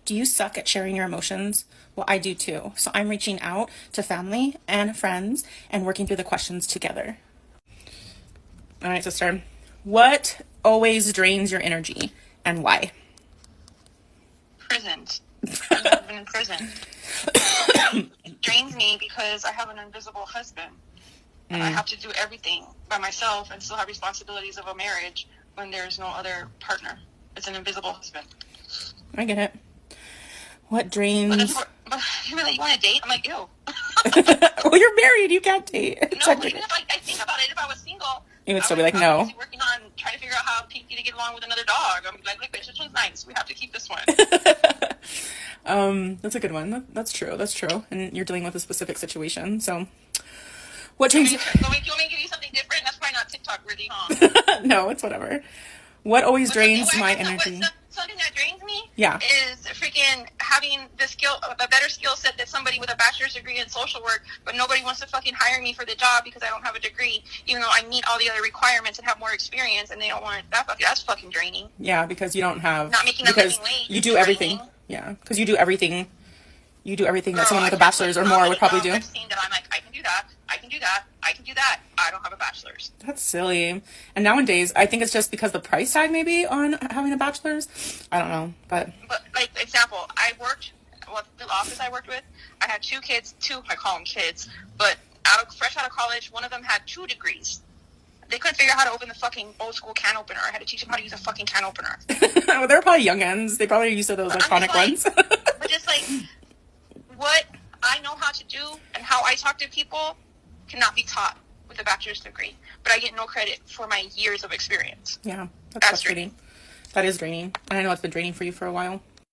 Do you suck at sharing your emotions? Well, I do too. So I'm reaching out to family and friends and working through the questions together. All right, sister. What always drains your energy and why? Prisons. I've never been in prison. It drains me because I have an invisible husband. And I have to do everything by myself and still have responsibilities of a marriage when there's no other partner. It's an invisible husband. I get it. What drains? But you really, you want to date? I'm like, ew. Well, you're married. You can't date. No, but even if I think about it, if I was single, you would still be like, no. I'm working on trying to figure out how Pinky to get along with another dog. I'm like, bitch, this one's nice. We have to keep this one. That's a good one. That's true. That's true. And you're dealing with a specific situation. So, what drains? You want me to give you something different? That's probably not TikTok worthy, huh? No, it's whatever. What always drains my energy? Something that drains me Yeah. is freaking having a better skill set than somebody with a bachelor's degree in social work, but nobody wants to fucking hire me for the job because I don't have a degree, even though I meet all the other requirements and have more experience, and they don't want that. That's fucking draining. Yeah, because you don't have not making a living wage. You do everything. Yeah, because you do everything. You do everything that someone with a bachelor's or more would probably do. I've seen that. I'm like, I can do that. I can do that. I can do that. I don't have a bachelor's. That's silly. And nowadays, I think it's just because the price tag maybe on having a bachelor's. I don't know, but like example, the office I worked with, I had two kids. I call them kids, but fresh out of college, one of them had 2 degrees. They couldn't figure out how to open the fucking old school can opener. I had to teach them how to use a fucking can opener. Well, they're probably youngins. They probably are used to those electronic ones. But just like what I know how to do and how I talk to people cannot be taught with a bachelor's degree. But I get no credit for my years of experience. Yeah, that's frustrating. That is draining. And I know it's been draining for you for a while.